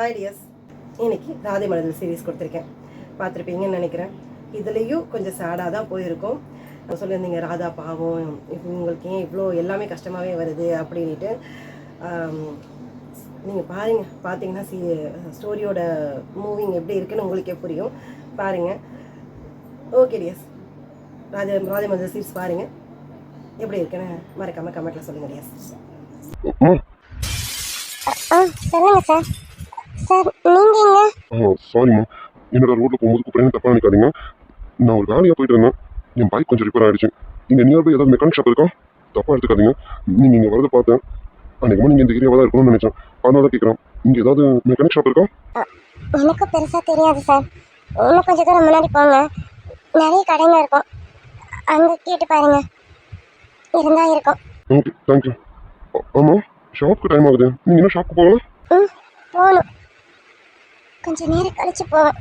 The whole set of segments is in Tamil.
ஹாய் டியர்ஸ், இன்னைக்கு ராதை மலர் சீரீஸ் கொடுத்துருக்கேன், பார்த்துருப்பீங்கன்னு நினைக்கிறேன். இதுலேயும் கொஞ்சம் சேடாக தான் போயிருக்கும். சொல்லியிருந்தீங்க ராதா பாவம், இப்போ உங்களுக்கு ஏன் இவ்வளோ எல்லாமே கஷ்டமாகவே வருது அப்படின்ட்டு. நீங்கள் பார்த்தீங்கன்னா ஸ்டோரியோட மூவிங் எப்படி இருக்குன்னு உங்களுக்கே புரியும். பாருங்கள். ஓகே டியர்ஸ், ராதை மலர் சீரீஸ் பாருங்கள், எப்படி இருக்குன்னு மறக்காமல் கமெண்ட்டில் சொல்லுங்கள் டியர்ஸ். சொல்லுங்க சார். சார் நீங்க சாரிம்மா, என்னோட ரோட்டில் போகும்போது கூப்பிட்றேன்னு தப்பாக நினைக்காதீங்க. நான் ஒரு வேலையாக போயிட்டு இருந்தேன், என் பைக் கொஞ்சம் ரிப்பேர் ஆகிடுச்சு. இங்கே நியர்பை ஏதாவது மெக்கானிக் ஷாப் இருக்கா? தப்பாக எடுத்துக்காதீங்க. நீங்கள் இங்கே வரதை பார்த்தேன், அன்றைக்குமா நீங்கள் இந்த ஏரியாவாக தான் இருக்கணும்னு நினச்சேன், அதனால தான் கேட்குறேன். இங்கே ஏதாவது மெக்கானிக் ஷாப் இருக்கா? எனக்கு பெருசாக தெரியாது சார். இன்னும் கொஞ்சம் தூரம் முன்னாடி போங்க, நிறைய கடைங்க இருக்கும், அங்கே கேட்டு பாருங்க, இருந்தா இருக்கும். Okay, thank you. ஆமாம், ஷாப்புக்கு டைம் ஆகுது, நீங்கள் என்ன ஷாப்புக்கு போகலாம்? போகணும், கொஞ்சம் நேரம் கழிச்சு போவோம்.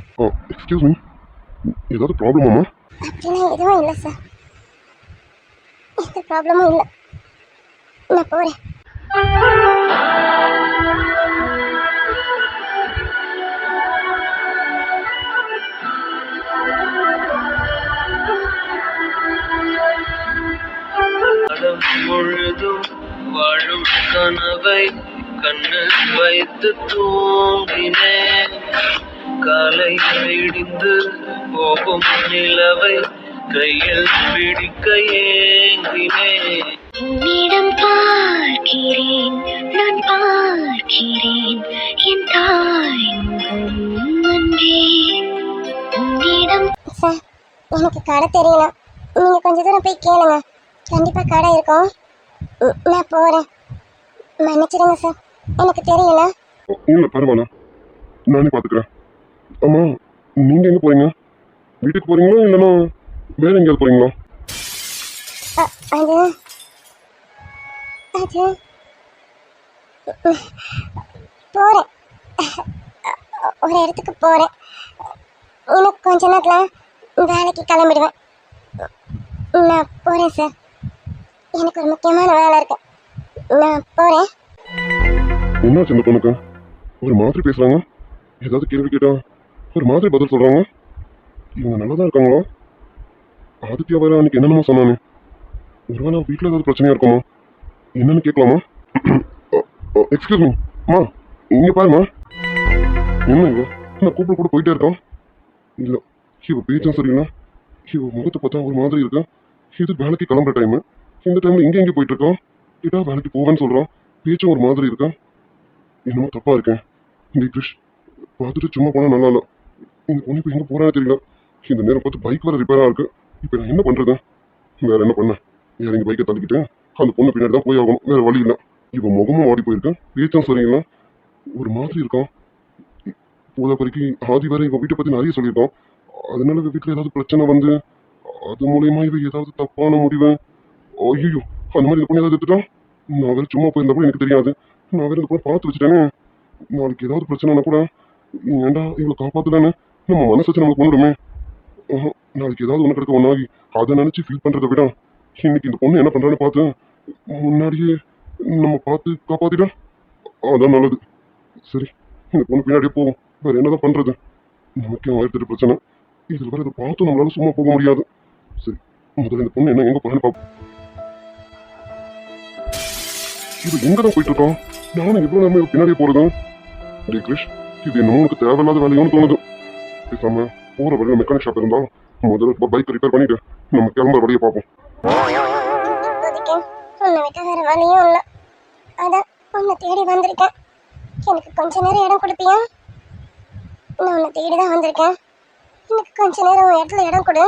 எக்ஸ்கியூஸ் மீ, ஏதாவது ப்ராப்ளமாம்மா? அப்படின்னா எதுவும் இல்லை சார், எந்த ப்ராப்ளமும் இல்லை, நான் போகிறேன். முழுதும் வாழும் கனவை கண்ணில் வைத்து தூங்கினேன். காலை விடிந்து போகும் நிலவை கையில் பிடிக்க ஏங்கினேன். உன்னிடம் பார்க்கிறேன், நான் பார்க்கிறேன் என் தாய் முகம் அன்பே. உன்னிடம் சார், எனக்கு கடை தெரியல, நீங்கள் கொஞ்சம் தூரம் போய் கேளுங்க, கண்டிப்பாக கடை இருக்கும். நான் போகிறேன், மன்னிச்சிடுங்க சார், எனக்கு தெரியல. இல்லை பரவாயில்ல, நானே பார்த்துக்கிறேன். ஆமாம், நீங்கள் எங்கே போகிறீங்க? வீட்டுக்கு போகிறீங்களா இல்லைன்னா வேறு எங்கேயாவது போகிறீங்களா? அது போகிறேன், ஒரு இடத்துக்கு போகிறேன். இன்னும் கொஞ்ச நேரத்தில் வேலைக்கு கிளம்பிடுவேன். நான் போகிறேன் சார், எனக்கு ஒரு முக்கியமான வேலை இருக்கு, நான் போகிறேன். என்ன சின்ன பொண்ணுக்கு ஒரு மாதிரி பேசுகிறாங்க? ஏதாவது கேள்வி கேட்டால் ஒரு மாதிரி பதில் சொல்கிறாங்க. இவங்க நல்லா தான் இருக்காங்களா? ஆதித்யா வேறு அன்றைக்கி என்னென்னமோ சொன்னானே, ஒருவேளை வீட்டில் ஏதாவது பிரச்சனையாக இருக்குமா? என்னன்னு கேட்கலாமா? எக்ஸ்கியூஸ் மீ மா, இங்கே பாருமா. என்ன இவ நான் கூப்பிட கூட போயிட்டே இருக்கான்? இல்லை, இவ பேச்சும் சரியில்லை, இவ முகத்தை பார்த்தா ஒரு மாதிரி இருக்கா. இது வேலைக்கு கிளம்புற டைமு, இந்த டைமில் இங்கே போயிட்டு இருக்கான். இதா வேலைக்கு போவேன்னு சொல்கிறான், பேச்சும் ஒரு மாதிரி இருக்கா. என்னமோ தப்பாக இருக்கேன். இந்த கிருஷ் பார்த்துட்டு சும்மா போனால் நல்லா இல்லை. இந்த பொண்ணு இப்போ எங்கே போகிறான்னு தெரியல. இந்த நேரம் பார்த்து பைக் வேறு ரிப்பேராக இருக்குது. இப்போ நான் என்ன பண்ணுறது? வேறு என்ன பண்ணேன்? இறங்கி பைக்கை தள்ளிக்கிட்டு அந்த பொண்ணு பின்னாடி தான் போய் ஆகணும், வேறு வழி இல்லை. இப்போ முகமும் வாடி போயிருக்கேன், பேச்சும் சரியில்லை, ஒரு மாதிரி இருக்கான். போதா பறிக்கு ஆதி வேறு இவன் வீட்டை பற்றி நிறைய சொல்லியிருக்கான். அதனால வீட்டில் ஏதாவது பிரச்சனை வந்து அது மூலயமா இவ ஏதாவது தப்பான முடிவு. ஐயோ, அந்த மாதிரி இந்த பொண்ணு ஏதாவது எடுத்துட்டான். நான் வேறு சும்மா போயிருந்தா கூட எனக்கு தெரியாது. நான் வேறு இந்த பொண்ணை பார்த்து வச்சுட்டேனே. நாளைக்கு ஏதாவது பிரச்சனைனா கூட ஏன்டா இவளை காப்பாற்றலன்னு நம்ம மனசு வச்சு நம்மளுக்கு கொண்டுடுமே. நாளைக்கு ஏதாவது ஒன்று கிடக்க ஒன்றாகி அதை நினச்சி ஃபீல் பண்ணுறதை விட இன்னைக்கு இந்த பொண்ணு என்ன பண்ணுறான்னு பார்த்து முன்னாடியே நம்ம பார்த்து காப்பாற்றிட்டா அதான் நல்லது. சரி, இந்த பொண்ணு பின்னாடியே போவோம், வேறு என்னதான் பண்ணுறது? நமக்கே 1008 பிரச்சனை, இதில் வேறு இதை பார்த்து நம்மளால சும்மா போக முடியாது. சரி, முதல்ல இந்த பொண்ணு என்ன எங்கே போகிறேன்னு பார்ப்போம். இது எங்கே தான் போயிட்டு இருக்கோம்? நானும் எவ்வளோ நேரமே பின்னாடியே போகிறது. டே கிருஷ், இது என்னமோ உனக்கு தேவையில்லாத வேலையோன்னு தோணுது. பேசாம போகிற வழியில் மெக்கானிக் ஷாப் இருந்தால் முதல்ல பைக் ரிப்பேர் பண்ணிட்டு நம்ம கிளம்புற வழியை பார்ப்போம். இப்போதைக்கு உன்னை விட்ட வேறு வழியும் இல்லை, அதான் உன்னை தேடி வந்திருக்கேன். எனக்கு கொஞ்ச நேரம் இடம் கொடுப்பியா? நான் உன்னை தேடி தான் வந்திருக்கேன், எனக்கு கொஞ்ச நேரம் உன் இடத்துல இடம் கொடு.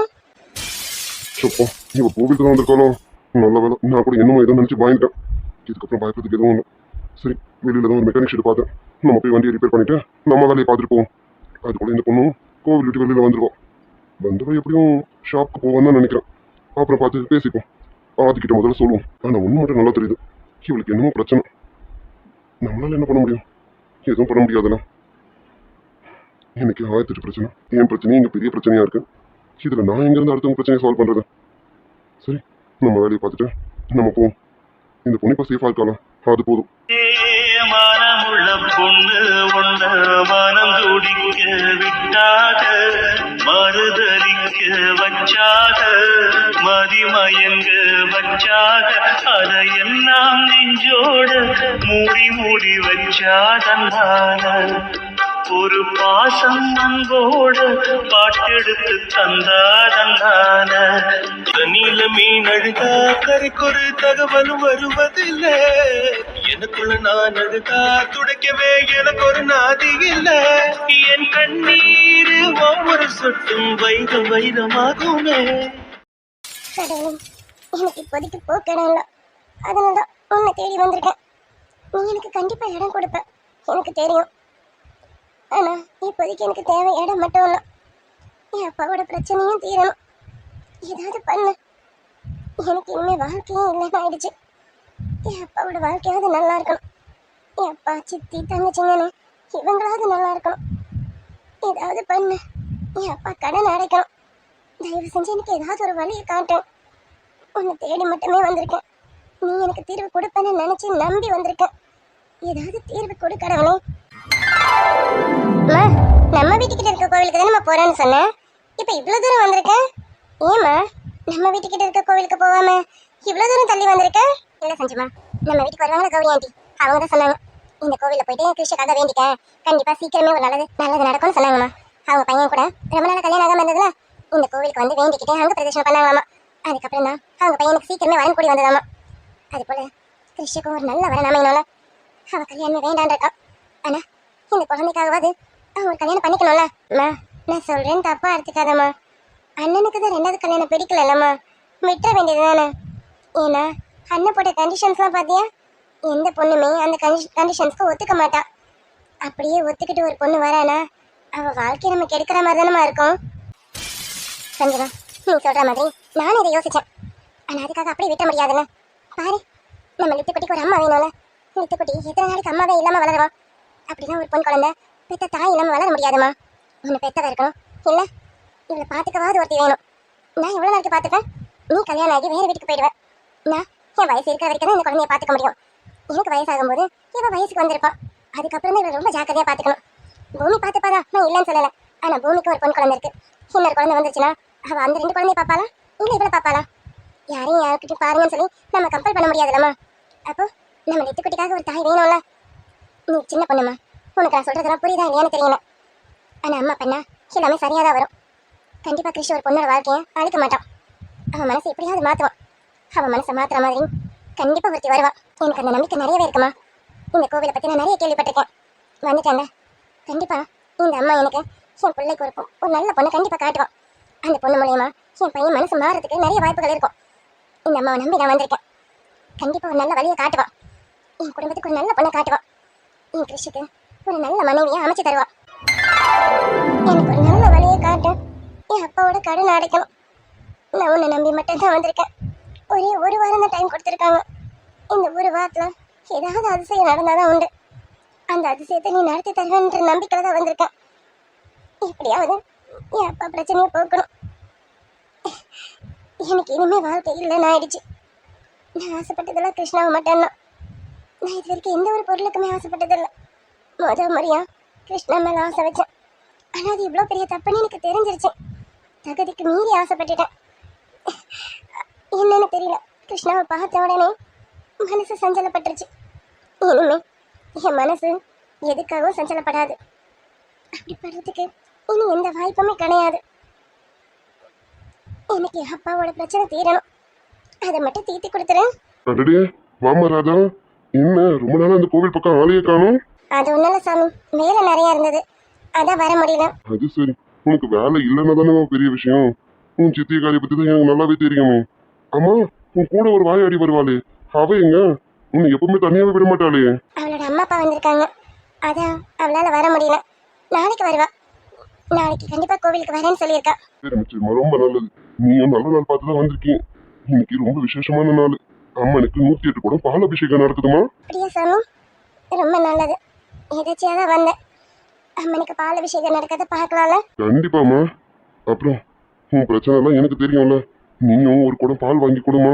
சப்பா, இவ கோவிலுக்கு தான் வந்திருக்காலும் நல்ல வேலை. நான் கூட என்னமோ எதுவும் நினச்சி பயந்துட்டேன். இதுக்கப்புறம் பயப்படுறதுக்கு எதுவும் இல்லை. சரி, வெளியில் தான் ஒரு மெக்கானிக் ஷெட் பார்த்தேன், நம்ம போய் வண்டியை ரிப்பேர் பண்ணிட்டு நம்ம வேலையை பார்த்துட்டு போவோம். அதுக்குள்ள இந்த பொண்ணும் கோவில் விட்டு வெளியில் வந்துருவோம். வந்தவன் எப்படியும் ஷாப்புக்கு போவான்னு தான் நினைக்கிறேன். அப்புறம் பார்த்து பேசிப்போம். ஆதிக்கிட்ட முதல்ல சொல்லுவோம். ஆனால் ஒன்று மட்டும் நல்லா தெரியுது, இவளுக்கு என்னமோ பிரச்சனை. நம்மளால என்ன பண்ண முடியும்? எதுவும் பண்ண முடியாதுல்ல. எனக்கு 1008 பிரச்சனை. என் பிரச்சனையும் இங்கே பெரிய பிரச்சனையாக இருக்குது. இதில் நான் எங்கேருந்து அடுத்தவங்க பிரச்சனையை சால்வ் பண்ணுறது? சரி, நம்ம வேலையை பார்த்துட்டு நம்ம போவோம். இந்த பொண்ணு இப்போ சேஃபாக இருக்காளா? அது போதும். மனமுள்ள பொண்ணு ஒண்ண மனம் துடிக்க விட்டாக மறுதலிக்க வச்சாக மதிமயங்க வச்சாக அதையெல்லாம் நெஞ்சோட மூடி மூடி வச்சாதன்னால ஒரு பாசம் அன்போட பாட்டெடுத்து தந்தாதன்னால தண்ணியில மீன் அழுதா கரைக்கொரு தகவலும் வருவதில்லை எனக்குள்ள நான் அழுதா துடைக்கவே எனக்கு ஒரு நாதி இல்லை என் கண்ணீர் ஒவ்வொரு சொட்டும் வைரம் வைரமாகுமே. கடவுளே, எனக்கு இப்போதைக்கு போக்கிடம் இல்லை. அதனால தான் உன்னை தேடி வந்திருக்கேன். நீ எனக்கு கண்டிப்பா இடம் கொடுப்ப, எனக்கு தெரியும். ஆனா இப்போதைக்கு எனக்கு தேவை இடம் மட்டும் இல்லை. என் அப்பாவோட பிரச்சனையும் தீரணும். ஏதாவது பண்ணு. எனக்கு இனிமே வாழ்க்கையும் இல்லைன்னு ஆயிடுச்சு. என் அப்பாவோட வாழ்க்கையாவது நல்லா இருக்கணும். என் அப்பா சித்தி தங்கச்சிங்கன்னு இவங்களாவது நல்லா இருக்கணும். ஏதாவது பண்ணு. என் அப்பா கடன் அடைக்கணும். தயவு செஞ்சு எனக்கு ஏதாவது ஒரு வழியை காட்டும். உன்னை தேடி மட்டுமே வந்திருக்கேன். நீ எனக்கு தீர்வு கொடுப்பேன்னு நினைச்சு நம்பி வந்திருக்கேன். ஏதாவது தீர்வு கொடு கடவுளே. நம்ம வீட்டுக்கிட்ட இருக்க கோவிலுக்கு தான் நம்ம போறேன்னு சொன்னேன். இப்ப இவ்வளவு தூரம் வந்திருக்கேன். ஏமா நம்ம வீட்டுக்கிட்ட இருக்க கோவிலுக்கு போகாம இவ்வளவு தூரம் தள்ளி வந்திருக்கேன்? இல்ல சஞ்சுமா, நம்ம வீட்டுக்கு வருவாங்களா கௌரி ஆண்டி, அவங்க தான் சொன்னாங்க இந்த கோவில போயிட்டு கிருஷ்ணக்காக வேண்டிட்டேன், கண்டிப்பா சீக்கிரமே ஒரு நல்லது நடக்கும்னு சொன்னாங்கம்மா. அவங்க பையன் கூட ரொம்ப நாள் கல்யாணம் ஆகாம இருந்ததுல இந்த கோவிலுக்கு வந்து வேண்டிக்கிட்டே அங்க பிரதேசம் பண்ணாங்களாமா. அதுக்கப்புறம் தான் அவங்க பையனுக்கு சீக்கிரமே வரன் கூடி வந்ததாமா. அது போல கிருஷ்ணக்கும் ஒரு நல்ல வரன் அமையணும்ல. அவ கல்யாணமே வேண்டான் இருக்கான். ஆனா இந்த குழந்தைக்காகவாது அவன் ஒரு கல்யாணம் பண்ணிக்கணும்ல. நான் சொல்றேன் தப்பா எடுத்துக்காதம்மா. அண்ணனுக்கு தான் ரெண்டாவது கல்யாணம் பிடிக்கலல்லம்மா, விட்டுற வேண்டியதுதானே. ஏன்னா அண்ணன் போட்ட கண்டிஷன்ஸ்லாம் பார்த்தியா? எந்த பொண்ணுமே அந்த கண்டிஷன்ஸ்க்கு ஒத்துக்க மாட்டா. அப்படியே ஒத்துக்கிட்டு ஒரு பொண்ணு வரானா அவள் வாழ்க்கையை நம்ம கெடுக்கிற மாதிரி தானம்மா இருக்கும். சஞ்சனா, நீ சொல்கிற மாதிரி நானும் இதை யோசித்தேன். ஆனால் அதுக்காக அப்படியே விட்ட முடியாதுல்ல. பாரு, நம்ம லித்துக்குட்டிக்கு ஒரு அம்மா வேணும்ல. லித்துக்குட்டி எத்தனை நாளைக்கு அம்மாவே இல்லாமல் வளருவோம். அப்படிலாம் ஒரு பொன் குழந்தை பெத்த தாய் இல்லாமல் வளர முடியாதுமா. உன்னை பெத்தவ இருக்கணும், இல்லை இவளை பார்த்துக்கவாது ஒருத்தி வேணும். நான் எவ்வளோ நாளைக்கு பார்த்துப்பேன்? நீ கல்யாணம் ஆகி வேறு வீட்டுக்கு போயிடுவேன். நான் என் வயசு இருக்கிற வரைக்கும் தான் இந்த குழந்தைய பார்த்துக்க முடியும். எனக்கு வயசாகும்போது இவன் வயசுக்கு வந்திருப்பான். அதுக்கப்புறம் தான் இவளை ரொம்ப ஜாக்கிரதையாக பார்த்துக்கணும். பூமி பார்த்துப்பாதான், நான் இல்லைன்னு சொல்லலை. ஆனால் பூமிக்கு ஒரு பொன் குழந்தை இருக்கு. இன்னொரு குழந்தை வந்துருச்சுன்னா அவள் அந்த ரெண்டு குழந்தைய பார்ப்பாளா இல்லை இவளை பார்ப்பாளா? யாரையும் யாருக்கிட்டையும் பாருங்கன்னு சொல்லி நம்ம கம்பல் பண்ண முடியாதுல்லம்மா. அப்போ நம்ம நெத்துக்குட்டிக்காக ஒரு தாய் வேணும்ல. நீ சின்ன பொண்ணுமா, உனக்கு நான் சொல்றதெல்லாம் புரியுதா இல்லையான்னு தெரியல. ஆனா அம்மா பண்ணா எல்லாமே சரியா தான் வரும். கண்டிப்பா கிருஷ்ண ஒரு பொண்ணோட வாழ்க்கையை அழிக்க மாட்டான். அவன் மனசை எப்படியாவது மாற்றுவான். அவன் மனசை மாத்துற மாதிரி கண்டிப்பா ஒருத்தி வருவான். எனக்கு அந்த நம்பிக்கை நிறையவே இருக்குமா. இந்த கோவிலை பத்தி நான் நிறைய கேள்விப்பட்டிருக்கேன். வந்துட்டேங்க. கண்டிப்பா இந்த அம்மா எனக்கு என் பிள்ளைக்கு ஒரு நல்ல பொண்ணை கண்டிப்பா காட்டுவான். அந்த பொண்ணு மூலயமா என் பையன் மனசு மாறதுக்கு நிறைய வாய்ப்புகள் இருக்கும். இந்த அம்மாவை நம்பி நான் வந்திருக்கேன். கண்டிப்பா ஒரு நல்ல வழியை காட்டுவான். என் குடும்பத்துக்கு ஒரு நல்ல பொண்ணை காட்டுவான். என் கிருஷிக்கு ஒரு நல்ல மனைவியை அமைச்சு தருவான். எனக்கு ஒரு நல்ல வழியை காட்டு. என் அப்பாவோட கடன் அடைக்கணும். நான் உன்னை நம்பி மட்டும்தான் வந்திருக்கேன். ஒரே ஒரு வாரம் தான் டைம் கொடுத்துருக்காங்க. இந்த ஒரு வாரத்தில் ஏதாவது அதிசயம் நடந்தாதான் உண்டு. அந்த அதிசயத்தை நீ நடத்தி தருவேன்ற நம்பிக்கையில் தான் வந்திருக்கேன். எப்படியாவது என் அப்பா பிரச்சனையை போக்கணும். எனக்கு இனிமே வாழ்க்கை இல்லைன்னு ஆயிடுச்சு. நான் ஆசைப்பட்டதெல்லாம் கிருஷ்ணாவை மட்டும்தான். நான் இது வரைக்கும் எந்த ஒரு பொருளுக்குமே ஆசைப்பட்டதில்லை. முதல் முறையா கிருஷ்ணா மேலே ஆசை வச்சேன். ஆனால் அது இவ்வளோ பெரிய தப்புன்னு எனக்கு தெரிஞ்சிருச்சு. தகுதிக்கு மீறி ஆசைப்பட்டுட்டேன். என்னன்னு தெரியல, கிருஷ்ணாவை பார்த்த உடனே மனசு சஞ்சலப்பட்டுருச்சு. இனிமே என் மனசு எதுக்காகவும் சஞ்சலப்படாது. அப்படி படுறதுக்கு இனி எந்த வாய்ப்புமே கிடையாது. எனக்கு என் அப்பாவோட பிரச்சனை தீரணும். அதை மட்டும் தீர்த்து கொடுத்துறேன். அடடே வாமா ராஜா, என்ன ரொம்ப நாளா அந்த கோவில் பக்கம் ஆளையே காணோம்? அது ஒண்ணுல சாமி, வேலை நிறைய இருந்தது, அதான் வர முடியல. அது சரி, உனக்கு வேலை இல்லைன்னா தானே பெரிய விஷயம். உன் சித்திய காரியை பத்தி தான் எனக்கு நல்லாவே தெரியுமே. ஆமா, உன் கூட ஒரு வாயாடி வருவாளே, அவ எங்க? உன்னை எப்பவுமே தனியாவே விட மாட்டாளே. அவளோட அம்மா அப்பா வந்திருக்காங்க, அதான் அவளால வர முடியல. நாளைக்கு வருவா. நாளைக்கு கண்டிப்பா கோவிலுக்கு வரேன்னு சொல்லியிருக்கா. சரிம்மா, ரொம்ப நல்லது. நீயும் நல்ல நாள் பார்த்து தான் வந்திருக்கீங்க. இன்னைக்கு ரொம்ப விசேஷமான நாள். அம்மனுக்கு 108 குடம் பால் அபிஷேகம் நடக்குதுமா. அப்படியா சாமி? ரொம்ப நல்லது. எதாச்சியா தான் வந்தேன். அம்மனுக்கு பால் அபிஷேகம் நடக்கிறத பார்க்கலாம்ல? கண்டிப்பாமா. அப்புறம் உன் பிரச்சனை எல்லாம் எனக்கு தெரியும்ல. நீயும் ஒரு குடம் பால் வாங்கி கொடுமா.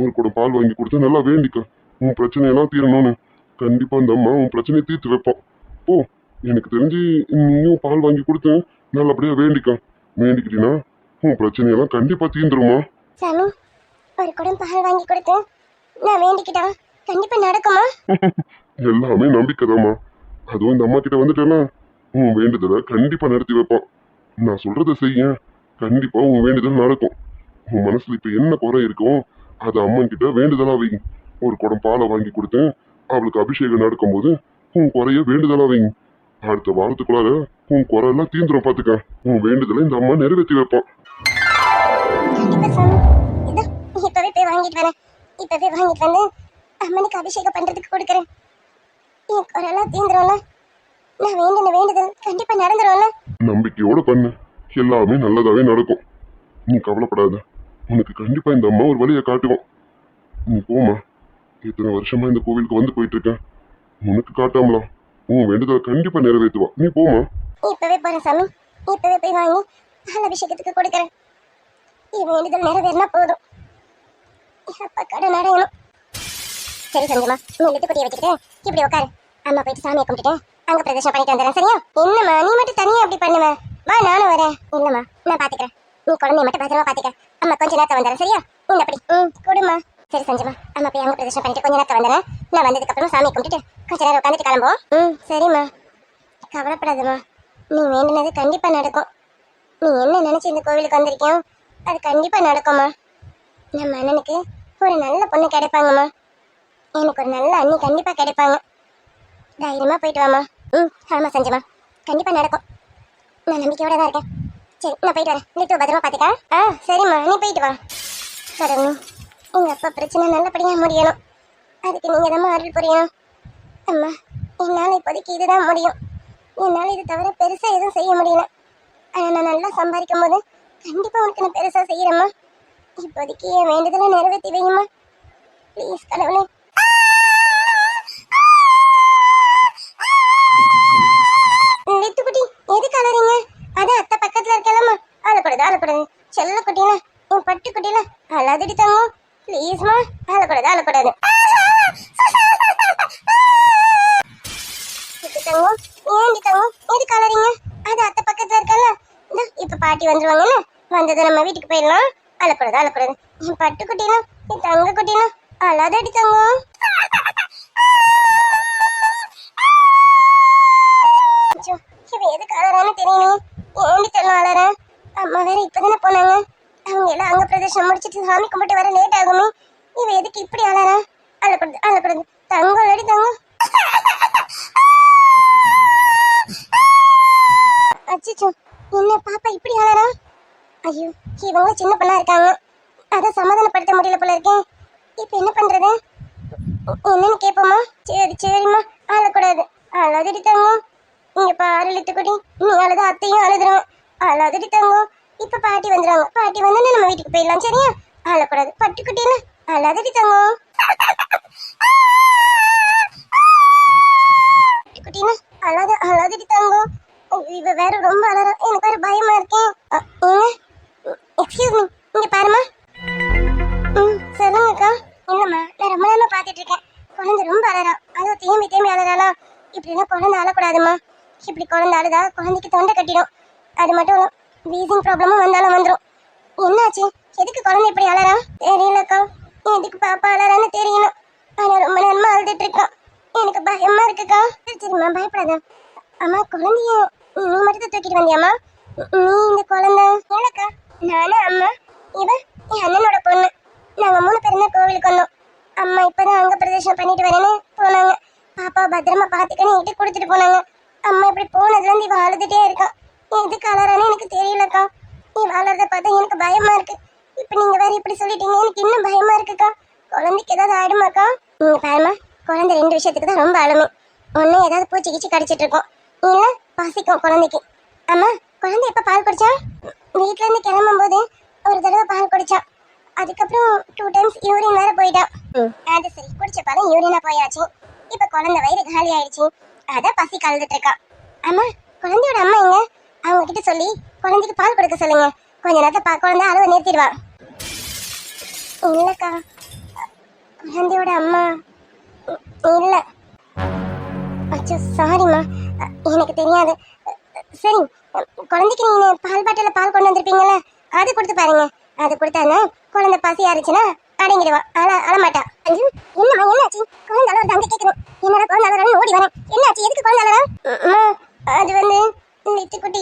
ஒரு குடம் பால் வாங்கி கொடுத்தா நல்லா வேண்டிக்க. உன் பிரச்சனை எல்லாம் தீரணும்னு கண்டிப்பா அந்த அம்மா உன் பிரச்சனையை தீர்த்து வைப்பான். போ, எனக்கு தெரிஞ்சு நீயும் பால் வாங்கி கொடுத்து நல்லபடியா வேண்டிக்கிட்டீங்கன்னா உன் பிரச்சனையெல்லாம் கண்டிப்பா தீந்துருமா. சாமி, ஒரு குடம் பால் வாங்கி கொடுத்து நான் வேண்டிக்கிட்டா கண்டிப்பா நடக்குமா? எல்லாமே நம்பிக்கைதாம்மா. அதுவும் இந்த அம்மா கிட்ட வந்துட்டேன்னா உன் வேண்டுதலை கண்டிப்பா நடத்தி வைப்பான். நான் சொல்றதை செய்ய, கண்டிப்பா உன் வேண்டுதல் நடக்கும். உன் மனசுல இப்ப என்ன குறை இருக்கோ அதை அம்மன் கிட்ட வேண்டுதலா வை. ஒரு குடம் பாலை வாங்கி கொடுத்து அவளுக்கு அபிஷேகம் நடக்கும்போது உன் குறைய வேண்டுதலா வை. அடுத்த வாரத்துக்குள்ளார உன் குறை எல்லாம் தீந்துரும் பாத்துக்க. உன் வேண்டுதலை இந்த அம்மா நிறைவேற்றி வைப்பான். கண்டிப்பா சாமி. இதோ இப்பவே போய் வாங்கிட்டு வரேன். இப்பவே வாங்கிட்டு வந்து அம்மனுக்கு அபிஷேகம் பண்றதுக்கு கொடுக்குறேன். என் குறையெல்லாம் தீந்துரும்ல. நான் வேண்டின வேண்டுதல் கண்டிப்பா நடந்துரும்ல. நம்பிக்கையோட பண்ணு, எல்லாமே நல்லதாவே நடக்கும். நீ கவலைப்படாத, உனக்கு கண்டிப்பா இந்த அம்மா ஒரு வழியை காட்டுவோம். நீ போமா. இத்தனை வருஷமா இந்த கோவிலுக்கு வந்து போயிட்டு இருக்கேன், உனக்கு காட்டாமலாம் உன் வேண்டுதலை கண்டிப்பா நிறைவேற்றுவா. நீ போமா. இப்பவே போறேன் சாமி. இப்பவே போய் வாங்கி பால் அபிஷேகத்துக்கு கொடுக்குறேன். என் வேண்டுதல் நிறைவேறினா போதும். அப்பா கடன் அடையணும். சரி சஞ்சமா, நீ லெட்டுக்குட்டியை வச்சுக்கிட்டு இப்படி உட்காரு. அம்மா போயிட்டு சாமியை கும்பிட்டுட்டு அங்க பிரதேசம் பண்ணிட்டு வந்துடுறேன். சரியா? என்னம்மா நீ மட்டும் தனியா அப்படி பண்ணுவேன்? வா, நானும் வரேன். இல்லம்மா, நான் பாத்துக்கிறேன். நீ குழந்தைய மட்டும் பத்திரமா பாத்துக்க. அம்மா கொஞ்ச நேரத்தை வந்துடுறேன். சரியா? இந்த அப்படி கொடுமா. சரி சஞ்சமா, அம்மா போய் அங்க பிரதேசம் பண்ணிட்டு கொஞ்ச நேரத்தை வந்துடுறேன். நான் வந்ததுக்கு அப்புறம் சாமியை கும்பிட்டுட்டு கொஞ்ச நேரம் உட்காந்துட்டு கிளம்புவோம். சரிம்மா, கவலைப்படாதம்மா. நீ வேண்டினது கண்டிப்பா நடக்கும். நீ என்ன நினைச்சு இந்த கோவிலுக்கு வந்திருக்கியோ அது கண்டிப்பா நடக்கும்மா. நம்ம அண்ணனுக்கு ஒரு நல்ல பொண்ணு கிடைப்பாங்கம்மா. எனக்கு ஒரு நல்ல அண்ணி கண்டிப்பா கிடைப்பாங்க. தைரியமா போயிட்டு வாமா. ஆமா சஞ்சமா, கண்டிப்பா நடக்கும். நான் நம்பிக்கையோட தான் இருக்கேன். சரி, நான் போயிட்டு வரேன். லிட்டு பத்திரமா பாத்துக்க. சரிம்மா, நீ போயிட்டு வா. கடவுள், எங்க அப்பா பிரச்சனை நல்லபடியா முடியணும். அதுக்கு நீங்க தான் அருள் புரியணும். அம்மா, என்னால இப்போதைக்கு இதுதான் முடியும். என்னால இது தவிர பெருசா எதுவும் செய்ய முடியல. ஆனா நான் நல்லா சம்பாதிக்கும் போது கண்டிப்பா உனக்கு நான் பெருசா செய்யறேம்மா. இப்போதைக்கு என் வேண்டுதலை நிறைவேற்றி வையுமா ப்ளீஸ் கடவுளே. நெத்துக்குட்டி, எதுக்கு அலறீங்க? அதான் அத்தை பக்கத்துல இருக்கலாமா. அழக்கூடாது. செல்ல குட்டினா என் பட்டு குட்டில அழாதடி தங்கும். ப்ளீஸ்மா, அழக்கூடாது. தங்கம், ஏண்டி தங்கம் எதுக்கு அலறீங்க? அது அத்தை பக்கத்துல இருக்கல. இப்ப பாட்டி வந்துருவாங்கல்ல, வந்ததை நம்ம வீட்டுக்கு போயிடலாம். அழக்கூடாது. என் பட்டு குட்டினா என் தங்க குட்டினா அழாதடி தங்கம். இவன் எதுக்கு அழறான்னு தெரியணும். ஏண்டி தெரியல அழற? அம்மா வேற இப்பதானே போனாங்க. அவங்க எல்லாம் அங்க பிரதேசம் முடிச்சிட்டு சாமி கும்பிட்டு வர லேட் ஆகுமே. இவன் எதுக்கு இப்படி அழற? அழக்கூடாது. தங்கம் அடி தங்கம். அச்சோ, என்ன பாப்பா இப்படி அழறா? ஐயோ, இவங்க சின்ன பொண்ணா இருக்காங்க. அதை சமாதானப்படுத்த முடியல போல இருக்கேன். இப்ப என்ன பண்றது? என்னன்னு கேட்போமா? சரிம்மா, அழக்கூடாது. அழாதடி தங்கம். இங்க பாரு லிட்டுக்குட்டி, நீ அழுத அத்தையும் அழுதுருவேன். அழாதடி தங்கம். இப்ப பாட்டி வந்துடுவாங்க. பாட்டி வந்தோன்னு நம்ம வீட்டுக்கு போயிடலாம். சரியா? அழக்கூடாது. பட்டுக்குட்டின்னு அழாதடி தங்கம். குட்டின்னு அழாதடி தங்கம். இவ வேற ரொம்ப அழறா. எனக்கு வேற பயமா இருக்கேன். எக்ஸ்கியூஸ் மீ, இங்க பாருமா. சொல்லுங்கக்கா. இல்லம்மா, நான் ரொம்ப நேரமா பாத்துட்டு இருக்கேன். குழந்தை ரொம்ப அழறா. அதுவும் தேம்பி அழறாளா. இப்படிலாம் குழந்தை அழக்கூடாதுமா. இப்படி குழந்தை அழுதா குழந்தைக்கு தொண்டை கட்டிடும். அது மட்டும் இல்ல, வீசிங் ப்ராப்ளமும் வந்தாலும் வந்துடும். என்னாச்சு? எதுக்கு குழந்தை இப்படி அழறா? தெரியலக்கா. எதுக்கு பாப்பா அழறான்னு தெரியணும். ஆனா ரொம்ப நேரமா அழுதுட்டு இருக்கான். எனக்கு பயமா இருக்குக்கா. சரிம்மா, பயப்படாத. அம்மா, குழந்தைய நீ மட்டும் தூக்கிட்டு வந்தியாம்மா? நீ இந்த குழந்தை இல்லக்கா. நானும் அம்மா, இவன் என் அண்ணனோட பொண்ணு. நாங்க 3 பேரும் தான் கோவிலுக்கு வந்தோம். அம்மா இப்பதான் அங்க பிரதேசம் பண்ணிட்டு வரேன்னு போனாங்க. பாப்பா பத்திரமா பாத்துக்கன்னு இட்டு கொடுத்துட்டு போனாங்க. அம்மா இப்படி போனதுல இருந்து இவன் அழுதுட்டே இருக்கான். எதுக்கு அழறான்னு எனக்கு தெரியலக்கா. நீ அழறத பார்த்தா எனக்கு பயமா இருக்கு. இப்ப நீங்க வேற இப்படி சொல்லிட்டீங்க, எனக்கு இன்னும் பயமா இருக்குக்கா. குழந்தைக்கு ஏதாவது ஆயிடுமாக்கா? நீங்க பாருமா, குழந்தை 2 விஷயத்துக்கு தான் ரொம்ப அழுமை. ஒண்ணு ஏதாவது பூச்சி கிச்சி கடிச்சிட்டு இருக்கோம், இல்ல பசிக்கும் குழந்தைக்கு. அம்மா, குழந்தை எப்ப பால் குடிச்சா? வீட்டுல இருந்து கிளம்பும் போது ஒரு தடவை பால் குடிச்சான். அதுக்கப்புறம் 2 டைம்ஸ் யூரின் வேற போயிட்டான். அது சரி, குடிச்ச பாலும் யூரினா போயாச்சு. இப்ப குழந்தை வயிறு காலி ஆயிடுச்சு. அதான் பசி கலந்துட்டு இருக்கா. அம்மா, குழந்தையோட அம்மா எங்க? அவங்க கிட்ட சொல்லி குழந்தைக்கு பால் கொடுக்க சொல்லுங்க. கொஞ்ச நேரத்தை குழந்தை அழுவ நிறுத்திடுவா. இல்லக்கா, குழந்தையோட அம்மா இல்ல. அச்சோ சாரிம்மா, எனக்கு தெரியாது. சரி, குழந்தைக்கு நீங்க பால் பாட்டில பால் கொண்டு வந்திருப்பீங்கல்ல, அது கொடுத்து பாருங்க. அது கொடுத்தானா குழந்தை பசி ஆறிச்சுன்னா அடங்கிடுவா, அழமாட்டா. என்னம்மா என்னாச்சு? குழந்தை அழகு அங்கே கேட்குது. என்னடா குழந்தை அழகான்னு ஓடி வரேன். என்னாச்சு? எதுக்கு குழந்தை அழகா? அது வந்து லிட்டுக்குட்டி,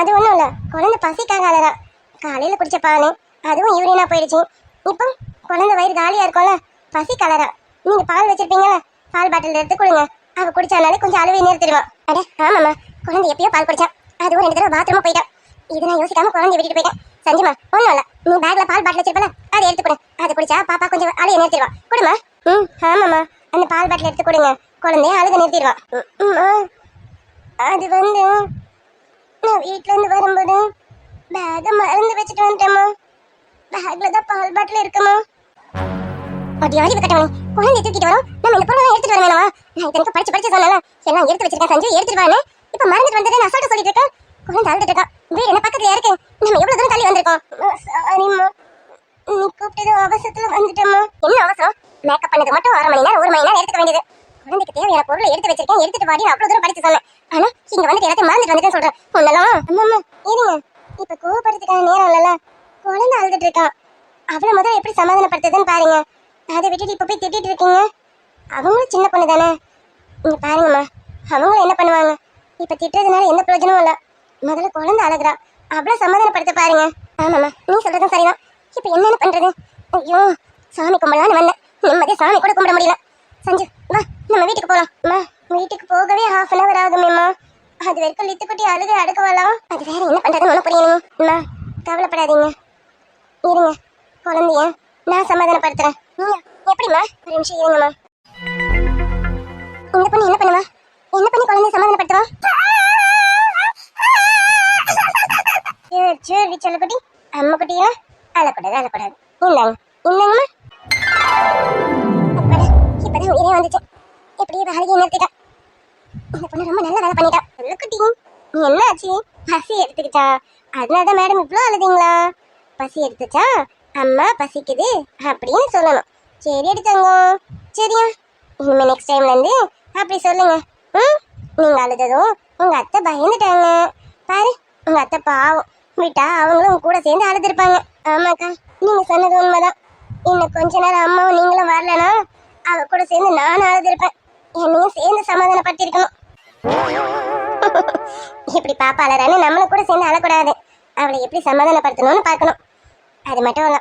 அது ஒன்றும் இல்லை, குழந்தை பசிக்காக அழகா. காலையில் குடிச்ச பால் அதுவும் யூரினா போயிடுச்சு. இப்போ குழந்தை வயிறு காலியாக இருக்கும்ல, பசி கலரா. நீங்கள் பால் வச்சிருப்பீங்கல்ல, பால் பாட்டில் எடுத்து கொடுங்க. அவ குடிச்சானாலே கொஞ்சம் அழுவை நிறுத்திடுவான். அட ஆமாம்மா, குழந்தை எப்பயோ பால் குடிச்சான், அதுவும் 2 தடவை பாத்ரூமா போயிட்டான். இது நான் யோசிக்காம குழந்தைய விட்டுட்டு போயிட்டேன். சஞ்சுமா ஒன்றும் இல்லை, நீ பேக்ல பால் பாட்டில் வச்சிருப்பல, அதை எடுத்து கொடு. அது குடிச்சா பாப்பா கொஞ்சம் அழுகை நிறுத்திடுவா. கொடுமா. ஆமாம்மா, அந்த பால் பாட்டில் எடுத்து கொடுங்க, குழந்தைய அழுக நிறுத்திடுவா. அது வந்து நான் வீட்டிலேருந்து வரும்போது பேகை மறந்து வச்சுட்டு வந்துட்டேம்மா. பேக்ல தான் பால் பாட்டில் இருக்குமா. அப்படி அறிவு கட்டவனே, குழந்தைய தூக்கிட்டு வரோம், நம்ம இந்த பொருளை எடுத்துட்டு வர வேணாமா? நான் இத்தனைக்கு படிச்சு சொன்னல, எல்லாம் எடுத்து வச்சிருக்கேன் சஞ்சு, எடுத்துட்டு வானே. இப்ப மறந்துட்டு வந்ததே நான் சொல்லிட்டு இருக்கேன். குழந்தை அழுதுட்டு இருக்கா, வீடு என்ன பக்கத்துல இருக்கு, நம்ம எவ்வளவு தூரம் தள்ளி வந்திருக்கோம். சாரிம்மா, நீ கூப்பிட்டது அவசரத்துல வந்துட்டோம்மா. என்ன அவசரம்? மேக்கப் பண்ணது மட்டும் 1/2 மணி நேரம் 1 மணி நேரம் எடுத்துக்க வேண்டியது. குழந்தைக்கு தேவையான பொருளை எடுத்து வச்சிருக்கேன், எடுத்துட்டு வாடி அவ்வளவு தூரம் படிச்சு சொன்னேன். ஆனா இங்க வந்துட்டு எல்லாத்தையும் மறந்துட்டு வந்துட்டேன்னு சொல்றேன். ஒன்னலாம் அம்மா இருங்க, இப்ப கோவப்படுறதுக்கான நேரம் இல்லைல்ல. குழந்தை அழுதுட்டு இருக்கான், அவளை முதல்ல எப்படி சமாதானப்படுத்துதுன்னு பாருங்க. அதை விட்டுட்டு இப்ப போய் திட்டிட்டு இருக்கீங்க. அவங்களும் சின்ன பொண்ணு தானே. இங்க பாருங்கம்மா, அவங்களும் என்ன பண்ணுவாங்க? இப்ப திட்டுறதுனால எந்த பிரயோஜனமும் இல்ல. முதல்ல குழந்தை அழகுறா, அவ்வளவு சமாதானப்படுத்த பாருங்க. ஆமாம்மா, நீ சொல்றதும் சரிதான். இப்ப என்னென்ன பண்றது? ஐயோ, சாமி கும்பிடலான்னு வந்தேன், நிம்மதியா சாமி கூட கும்பிட முடியல. சஞ்சு வா, நம்ம வீட்டுக்கு போலாம். வீட்டுக்கு போகவே 1/2 hour ஆகுமேம்மா. அது வரைக்கும் லித்துக்குட்டி அழுக அடுக்கவலாம். அது வேற என்ன பண்றதுன்னு ஒன்றும் புரியணுமா. கவலைப்படாதீங்க, இருங்க, குழந்தைய நான் சமாதானப்படுத்துறேன். நீங்க எப்படிம்மா? ஒரு நிமிஷம் இருங்கம்மா. இந்த பொண்ணு என்ன பண்ணுவா? என்ன பண்ணி குழந்தைய சமாதானப்படுத்துவா? சரி செல்லக்குட்டி, அம்மா குட்டியா அழக்கூடாது, அழக்கூடாது. இந்தாங்கம்மா. அப்பாடா, இப்பதான் உயிரே வந்துச்சு. எப்படியே அழுகையை நிறுத்திட்டா. இந்த பொண்ணு ரொம்ப நல்ல வேலை பண்ணிட்டா. செல்லக்குட்டி, என்ன ஆச்சு? பசி எடுத்துக்கிட்டா, அதனாலதான் மேடம் இவ்வளோ அழுதிங்களா? பசி எடுத்துச்சா, அம்மா பசிக்குது அப்படின்னு சொல்லணும். சரி எடுத்தாங்க, சரியா? இனிமே நெக்ஸ்ட் டைம்ல இருந்து அப்படி சொல்லுங்க. நீங்க அழுததும் உங்க அத்தை பயந்துட்டாங்க பாரு. உங்க அத்தை பாவம், விட்டா அவங்களும் கூட சேர்ந்து அழுதுருப்பாங்க. ஆமாக்கா, நீங்க சொன்னது உண்மைதான். இன்னும் கொஞ்ச நேரம் அம்மாவும் நீங்களும் வரலனா அவ கூட சேர்ந்து நானும் அழுதுருப்பேன். என்னையும் சேர்ந்து சமாதானப்படுத்திருக்கணும். இப்படி பாப்பா அழறான்னு நம்மளும் கூட சேர்ந்து அழக்கூடாது. அவளை எப்படி சமாதானப்படுத்தணும்னு பார்க்கணும். அது மட்டும் இல்லை,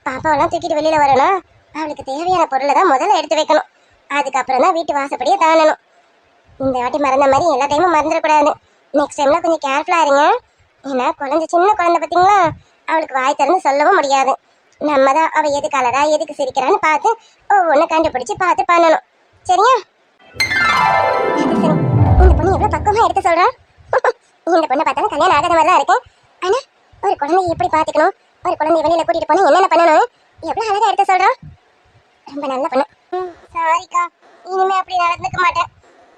பாப்பாவெல்லாம் தூக்கிட்டு வெளியில வரணும், அவளுக்கு தேவையான பொருளை தான் முதல்ல எடுத்து வைக்கணும். அதுக்கப்புறம் தான் வீட்டு வாசப்படியே தாண்டணும். இந்த வாட்டி மறந்த மாதிரி எல்லா டைமும் மறந்துடக்கூடாது. நெக்ஸ்ட் டைம்ல கொஞ்சம் கேர்ஃபுல்லா இருங்க. ஏன்னா குழந்தை சின்ன குழந்தை பார்த்தீங்களா, அவளுக்கு வாய் திறந்து சொல்லவும் முடியாது. நம்ம தான் அவள் எதுக்கு அழறா எதுக்கு சிரிக்கிறான்னு பார்த்து ஒவ்வொன்று கண்டுபிடிச்சு பார்த்து பண்ணணும். சரியா? அது சரி, இந்த பொண்ணு எவ்வளோ பக்கமாக எடுத்து சொல்கிறான். இந்த பொண்ணை பார்த்தாலும் கல்யாணம் ஆகாத மாதிரி தான் இருக்கு. ஆனால் ஒரு குழந்தைய எப்படி பார்த்துக்கணும், ஒரு குழந்தைய வெளியில் கூட்டிகிட்டு போனால் என்னென்ன பண்ணணும், எவ்வளோ அழகாக எடுத்து சொல்கிறான். ரொம்ப நல்ல பொண்ணு. சாரிக்கா, இனிமே அப்படி நடந்துக்க மாட்டேன்.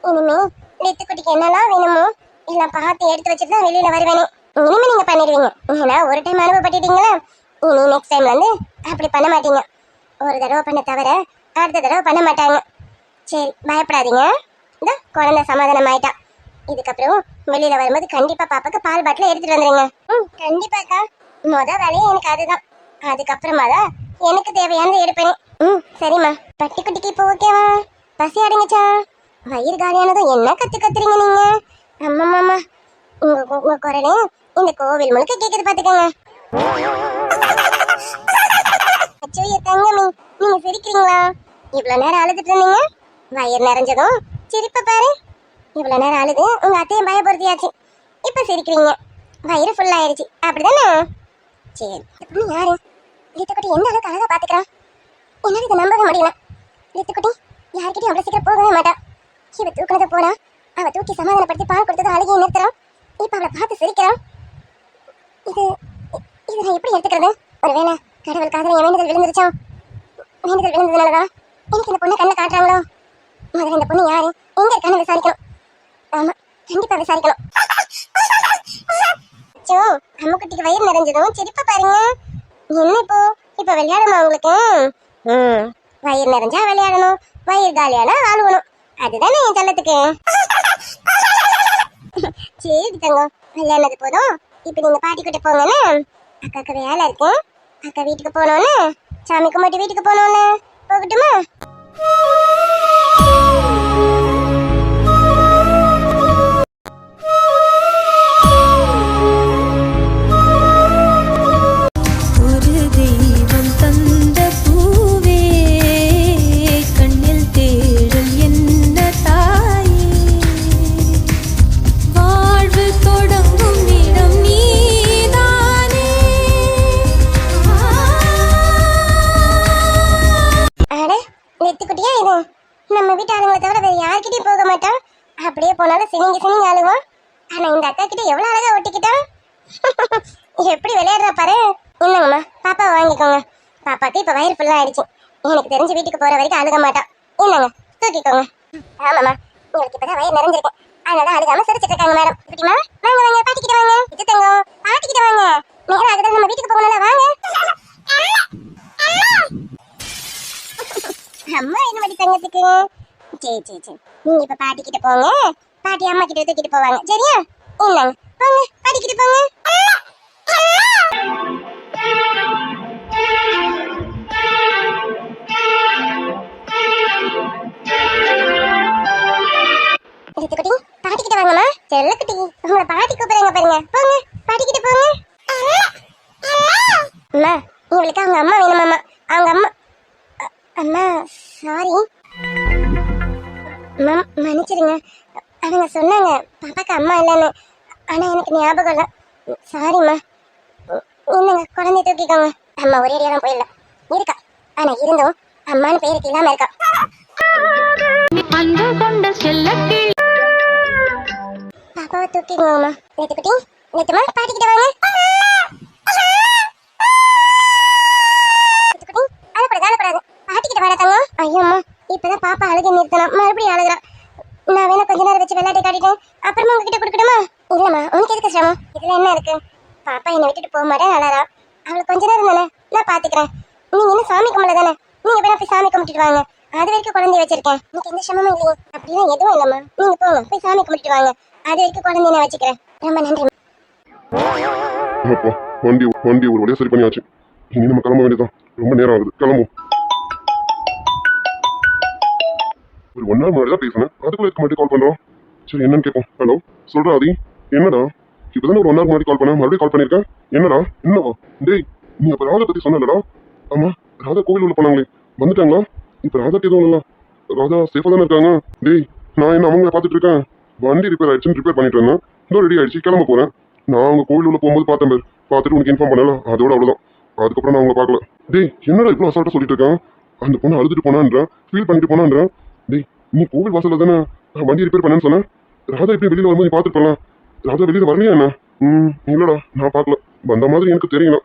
இனிமே லித்துக்குட்டிக்கு என்னெல்லாம் வேணுமோ எல்லாம் பார்த்து எடுத்து வச்சுட்டு தான் வெளியில் வருவேனே. இனிமே நீங்கள் பண்ணிடுவீங்க. ஏன்னா ஒரு டைம் அனுபவப்பட்டுட்டீங்களா, இனி நெக்ஸ்ட் டைம்ல வந்து அப்படி பண்ண மாட்டீங்க. ஒரு தடவை பண்ண தவிர அடுத்த தடவை பண்ண மாட்டாங்க. சரி, பயப்படாதீங்க. இந்த குழந்தை சமாதானம் ஆயிட்டா. இதுக்கப்புறம் வெளியில வரும்போது கண்டிப்பா பாப்பாக்கு பால் பாட்டில எடுத்துட்டு வந்துருங்க. கண்டிப்பாக்கா. மொதல் வேலையே எனக்கு அதுதான். அதுக்கப்புறமா தான் எனக்கு தேவையானது எடுப்பேனே. சரிம்மா. பட்டிக்குட்டிக்கு இப்போ ஓகேவா? பசி அடங்குச்சா? வயிறு காலியானதும் என்ன கத்துறீங்க நீங்க? அம்மாம்மா, உங்க குரலே இந்த கோவில் முழுக்க கேக்குது பாத்துக்கோங்க. அச்சோ தங்கமி, நீங்க சிரிக்கிறீங்களா? இவ்வளவு நேரம் அழுதுட்டு இருந்தீங்க, வயிறு நிறைஞ்சதும் சிரிப்ப பாரு. இவ்வளவு நேரம் அழுது உங்க அத்தையும் பயப்படுத்தியாச்சு, இப்ப சிரிக்கிறீங்க, வயிறு ஃபுல் ஆயிடுச்சு, அப்படிதானே? சரி, யாரு லித்துக்குட்டி எந்த அளவுக்கு அழகா பாத்துக்கிறான், என்னால இதை நம்பவே முடியல. லித்துக்குட்டி யார்கிட்டயும் அவ்வளவு சீக்கிரம் போகவே மாட்டா. இவ தூக்குனதை போனா, அவ தூக்கி சமாதானப்படுத்தி பால் கொடுத்தது அழகியை நிறுத்துறான். இப்ப அவளை பார்த்து சிரிக்கிறான். இது நான் எப்படி எடுத்துக்கிறது? ஒருவேளை கடவுள் காதல என் வேண்டுதல் விழுந்துருச்சா? வேண்டுதல் விழுந்ததுனாலதான் எனக்கு இந்த பொண்ணை கண்ணை காட்டுறாங்களோ? முதல்ல இந்த பொண்ணு யாரு, எங்க இருக்கான்னு விசாரிக்கணும். ஆமா, கண்டிப்பா விசாரிக்கணும். அம்முக்குட்டிக்கு வயிறு நிறைஞ்சதும் சிரிப்பா பாருங்க. என்ன இப்ப விளையாடணும் உங்களுக்கு? வயிறு நிறைஞ்சா விளையாடணும், வயிறு காலியானா வாழ்வணும். அதுதானே என் செல்லத்துக்கு. சரி தங்கம், விளையாடுனது போதும். இப்ப நீங்க பாட்டி கிட்ட போங்கன்னு. அக்காக்கு வேலை இருக்கு. அக்கா வீட்டுக்கு போனோன்னு, சாமி கும்பிட்டு வீட்டுக்கு போனோன்னு போகட்டுமா? ஒரு தெய்வம் தந்த பூவே கண்ணில் தேடல் என்ன தாயே வாழ்வு தொடங்கும் இடம் நீதானே. அட நெத்துக்குட்டியா இது. நம்ம வீட்டு ஆளுங்களை தவிர வேற யார்கிட்டயும் போக மாட்டான். அப்படியே போனாலும் சினிங்க அழுவான். ஆனா இந்த அக்கா கிட்ட எவ்வளவு அழகா ஒட்டிக்கிட்டான். எப்படி விளையாடுறா பாரு. என்னங்கம்மா, பாப்பாவை வாங்கிக்கோங்க. பாப்பாக்கு இப்ப வயிறு ஃபுல்லா ஆயிடுச்சு. எனக்கு தெரிஞ்சு வீட்டுக்கு போற வரைக்கும் அழுக மாட்டான். என்னங்க, தூக்கிக்கோங்க. ஆமாம்மா, உங்களுக்கு இப்பதான் வயிறு நிறைஞ்சிருக்கு. அதனால அழுகாம சிரிச்சிட்டு இருக்காங்க மேடம். இப்படிமா வாங்க வாங்க, பாட்டிக்கிட்ட வாங்க. இது தங்கம், பாட்டிக்கிட்ட வாங்க. நேரம் ஆகுது, நம்ம வீட்டுக்கு போகணும்ல, வாங்க. அம்மா என்ன மாதிரி தங்கத்துக்கு. சரி நீங்க இப்ப பாட்டி கிட்ட போங்க. பாட்டி அம்மா கிட்ட தூக்கிட்டு போவாங்க. சரியா? என்னங்க, போங்க பாட்டி கிட்ட போங்க. குட்டி, பாட்டி கிட்ட வாங்கம்மா. செல்லக்குட்டி, உங்களை பாட்டி கூப்பிடுறாங்க பாருங்க. போங்க பாட்டி கிட்ட போங்க. அம்மா, இவளுக்கு அவங்க அம்மா வேணுமாம்மா. அவங்க அம்மா. அம்மா சாரி மேம், மன்னிச்சிருங்க. அவங்க சொன்னாங்க பாப்பாக்கு அம்மா இல்லைன்னு. ஆனா எனக்கு ஞாபகம் இல்லை. சாரிம்மா. என்னங்க, குழந்தைய தூக்கிக்கோங்க. அம்மா ஒரே அடியாலாம் போயிடல இருக்கா. ஆனா இருந்தும் அம்மான்னு பேருக்கு இல்லாம இருக்கா. அன்பு கொண்ட செல்லக்கிளி பாப்பாவை தூக்கிக்கோங்கம்மா. நேத்துக்குட்டி, நேத்துமா பாட்டிக்கிட்ட வாங்க. நேத்துக்குட்டி, அழப்படாது. பாட்டிக்கிட்ட வாடா தங்கம். ஐயோம்மா, இப்பதான் பாப்பா அழுகை நிறுத்தலாம், மறுபடியும் அழுகிறா. நான் வேணா கொஞ்ச நேரம் வச்சு விளையாட்டை காட்டிட்டேன், அப்புறமா உங்ககிட்ட கொடுக்கட்டுமா? இல்லம்மா, உனக்கு எதுக்கு சிரமம்? இதுல என்ன இருக்கு? பாப்பா என்னை விட்டுட்டு போக மாட்டேன், அழறா. அவளுக்கு கொஞ்ச நேரம் தானே, நான் பாத்துக்கிறேன். நீங்க இன்னும் சாமி கும்பல தானே, நீங்க வேணா போய் சாமி கும்பிட்டுட்டு வாங்க. அது வரைக்கும் குழந்தைய வச்சிருக்கேன், எனக்கு எந்த சிரமமும் இல்லையே. அப்படிலாம் எதுவும் இல்லம்மா, நீங்க போங்க, போய் சாமி கும்பிட்டுட்டு வாங்க. அது வரைக்கும் குழந்தைய நான் வச்சுக்கிறேன். ரொம்ப நன்றி. அப்பா, வண்டி ஒரு வழியா சரி பண்ணியாச்சு. இனி நம்ம கிளம்ப வேண்டியதான். ரொம்ப நேரம் ஆகுது, கிளம்பும். ஒரு 1 hour முன்னாடி தான் பேசினேன், அதுக்குள்ள இருக்க மாட்டே கால் பண்றோம். சரி, என்னன்னு கேட்போம். ஹலோ, சொல்றா ஆதி, என்னடா இப்பதானே ஒரு 1 hour முன்னாடி கால் பண்ண, மறுபடியும் கால் பண்ணிருக்கேன். என்னடா என்னவா? டேய், நீ அப்ப ராதா பத்தி சொன்னலடா. ஆமா, ராதா கோவில் உள்ள போனாங்களே, வந்துட்டாங்களா? இப்ப ராதாக்கு எதுவும் இல்ல, ராதா சேஃபா தானே இருக்காங்க. டேய், நான் என்ன அவங்கள பாத்துட்டு இருக்கேன். வண்டி ரிப்பேர் ஆயிடுச்சுன்னு ரிப்பேர் பண்ணிட்டு இருந்தேன். இதோ ரெடி ஆயிடுச்சு, கிளம்ப போறேன். நான் அவங்க கோவில் உள்ள போகும்போது பார்த்தேன் பேர், பார்த்துட்டு உனக்கு இன்ஃபார்ம் பண்ணல, அதோட அவ்வளவுதான். அதுக்கப்புறம் நான் அவங்கள பார்க்கல. டேய், என்னடா இவ்வளவு அசால்ட்டா சொல்லிட்டு இருக்கேன். அந்த பொண்ணு அழுதுட்டு போனான்றேன், ஃபீல் பண்ணிட்டு போனான்றேன். டேய், நீ கோவில் வாசல்ல தானே வண்டி ரிப்பேர் பண்ணேன்னு சொன்னேன். ராதா எப்படி வெளியில வரும்போது நீ பார்த்துருப்பலாம். ராதா வெளியில வரலையா என்ன? இல்லடா, நான் பார்க்கல. வந்த மாதிரி எனக்கு தெரியல.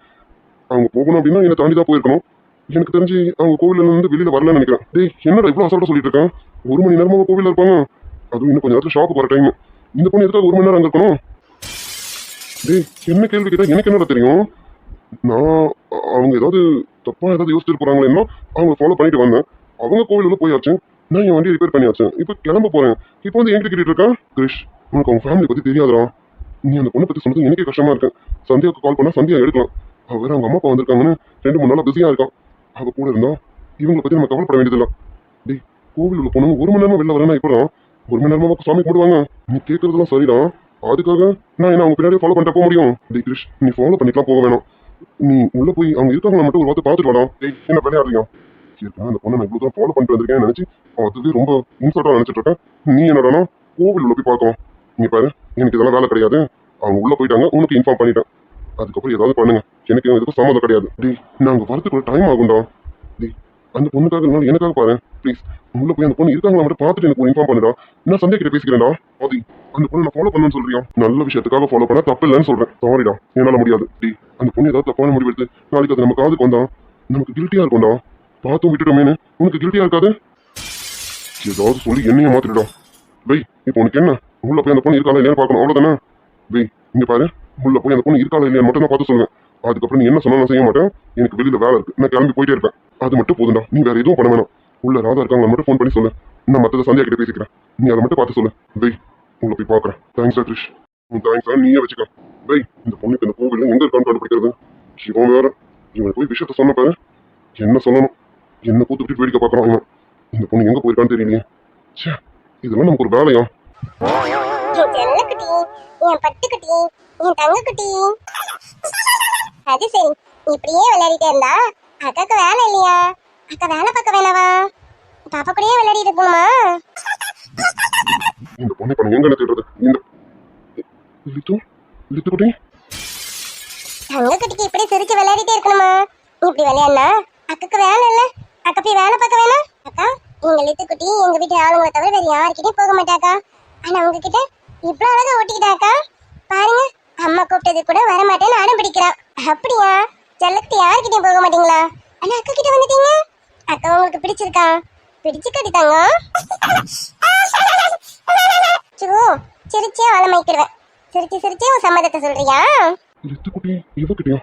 அவங்க போகணும் அப்படின்னா என்னை தாண்டி தான் போயிருக்கணும். எனக்கு தெரிஞ்சு அவங்க கோவில்ல இருந்து வெளியில வரலன்னு நினைக்கிறேன். டேய், என்னடா இவ்வளவு அசால்ட்டா சொல்லிட்டு இருக்கேன். 1 மணி நேரமா கோவில்ல இருப்பாங்க. அதுவும் இன்னும் கொஞ்சம் நேரத்துல ஷாப்புக்கு வர டைம். இந்த பொண்ணு எதுக்காக 1 மணி நேரம் அங்க இருக்கணும்? டேய், என்ன கேள்வி கேட்டா எனக்கு என்னடா தெரியும்? நான் அவங்க ஏதாவது தப்பா ஏதாவது யோசிச்சுட்டு போறாங்களேன்னா அவங்க ஃபாலோ பண்ணிட்டு வந்தேன். அவங்க கோவில் உள்ள போயாச்சு, நான் என் வண்டியை ரிப்பேர் பண்ணியாச்சு. இப்போ கிளம்ப போறேன். இப்போ வந்து என்கிட்ட கேட்டுட்டு இருக்கா? கிரிஷ், உனக்கு அவங்க ஃபேமிலி பத்தி தெரியாதுடா. நீ அந்த பொண்ணை பத்தி சொன்னது எனக்கே கஷ்டமா இருக்கு. சந்தியாவுக்கு கால் பண்ணா சந்தியா எடுக்கலாம். அவ வேற அவங்க அம்மா அப்பா வந்திருக்காங்கன்னு 2-3 நாளா பிஸியா இருக்கான். அவ கூட இருந்தா இவங்களை பத்தி நம்ம கவலைப்பட வேண்டியதில்லை. டேய், கோவில் உள்ள போனவங்க 1 மணி நேரமா வெளில வரேன்னா இப்பதான் 1 மணி நேரமா சாமி கும்பிடுவாங்க. நீ கேட்கறதுலாம் சரிதான். அதுக்காக நான் என்ன அவங்க பின்னாடியே ஃபாலோ பண்ணிட்டு போக முடியும்? டேய் கிரிஷ், நீ ஃபாலோ பண்ணிக்கலாம், போக வேணாம். நீ உள்ள போய் அவங்க இருக்காங்களா மட்டும் ஒரு வார்த்தை பார்த்துட்டு வாடா. டேய், என்ன விளையாடுறீங்க? அந்த பொண்ணை நான் இவ்வளவு ஃபாலோ பண்ணிட்டு வந்திருக்கேன் நினைச்சு அதுவே ரொம்ப இன்சல்ட்டா நினைச்சிட்டு இருக்கேன். நீ என்னடானா கோவில் உள்ள போய் பார்க்கலாம். நீ பாரு, எனக்கு இதெல்லாம் வேலை கிடையாது. அவங்க உள்ள போயிட்டாங்க, உனக்கு இன்ஃபார்ம் பண்ணிட்டேன். அதுக்கப்புறம் ஏதாவது பண்ணுங்க, எனக்கு எதுக்கும் சம்மந்தம் கிடையாது. டேய், நாங்க வரதுக்கு ஒரு டைம் ஆகும்டா. டேய், அந்த பொண்ணுக்காக இருந்தாலும் எனக்காக பாரு ப்ளீஸ். உள்ள போய் அந்த பொண்ணு இருக்காங்களா மட்டும் பார்த்துட்டு எனக்கு இன்ஃபார்ம் பண்ணுடா. நான் சந்தியா கிட்ட பேசிக்கிறேன்டா. ஆதி, அந்த பொண்ணு நான் ஃபாலோ பண்ணணும்னு சொல்றியா? நல்ல விஷயத்துக்காக ஃபாலோ பண்ண தப்பு இல்லைன்னு சொல்றேன். சாரிடா, என்னால முடியாது. டேய், அந்த பொண்ணு ஏதாவது தப்பான முடிவு எடுத்து நாளைக்கு அது நம்ம காதுக்கு வந்தா நமக்கு கில்ட்டியா இருக்கும்டா. பார்த்தும் விட்டுட்டோமேனு உனக்கு கில்ட்டியா இருக்காது? ஏதாவது சொல்லி என்னைய மாத்திடுடா. வெய், இப்போ உனக்கு என்ன? உள்ள போய் அந்த பொண்ணு இருக்காளா இல்லையான்னு பார்க்கணும், அவ்வளவுதானே? வெய், இங்க பாரு, உள்ள போய் அந்த பொண்ணு இருக்காளா இல்லையான்னு மட்டும் நான் பார்த்து சொல்லுவேன். அதுக்கப்புறம் நீ என்ன சொன்னா நான் செய்ய மாட்டேன். எனக்கு வெளியில வேலை இருக்கு, நான் கிளம்பி போயிட்டே இருப்பேன். அது மட்டும் போதும்டா, நீ வேற எதுவும் பண்ண வேணாம். உள்ள ராதா இருக்காங்க மட்டும் ஃபோன் பண்ணி சொல்லு. நான் மற்றதை சந்தியா கிட்ட பேசிக்கிறேன். நீ அதை மட்டும் பார்த்து சொல்லு. வெய், உங்களை போய் பார்க்குறேன். தேங்க்ஸ் கிரிஷ். உன் தேங்க்ஸா நீயே வச்சுக்க. வெய், இந்த பொண்ணுக்கு இந்த கோவில் எங்க இருக்கான்னு கண்டுபிடிக்கிறது. இவன் வேற இவன் போய் விஷயத்த சொன்ன பாரு. என்ன சொல்லணும், என்ன கூத்துக்கிட்டு வேடிக்கை பார்க்கறான் இவன். இந்த பொண்ணு எங்க போயிருக்கான்னு தெரியலையே. ச்சே, இதெல்லாம் நமக்கு ஒரு வேலையா? என் செல்லக்குட்டி, என் பட்டுக்குட்டி, என் தங்கக்குட்டி. அது சரி, இப்படியே விளையாடிட்டே இருந்தா அக்காக்கு வேலை இல்லையா? அக்கா வேலை பார்க்க வேணாவா? பாப்பா கூடயே விளையாடிட்டு இருக்கணுமா? இந்த பொண்ணை இப்ப நான் எங்க தேடுறது? இந்த லித்து குட்டி தங்கக்குட்டிக்கு இப்படி சிரிச்சு விளையாடிட்டே இருக்கணுமா? இப்படி விளையாடனா அக்காக்கு வேலை இல்ல. அக்கா போய் வேலை பார்க்க வேணாம். அக்கா, எங்க லித்துக்குட்டி எங்க வீட்டு ஆளுங்களை தவிர வேற யாருக்கிட்டையும் போக மாட்டாக்கா. ஆனா உங்ககிட்ட இவ்வளவு அழகா ஓட்டிக்கிட்டாக்கா. பாருங்க, அம்மா கூப்பிட்டது கூட வரமாட்டேன்னு அடம் பிடிக்கிறான். அப்படியா? செல்லக்குட்டி யாருக்கிட்டையும் போக மாட்டீங்களா? ஆனா அக்கா கிட்ட வந்துட்டீங்க. அக்கா உங்களுக்கு பிடிச்சிருக்கா? பிடிச்சு கட்டிட்டாங்க. சிரிச்சே ஆளமைக்கிடுவேன். சிரிச்சே உன் சம்மதத்தை சொல்றியா? லித்து குட்டி இவகிட்டயா?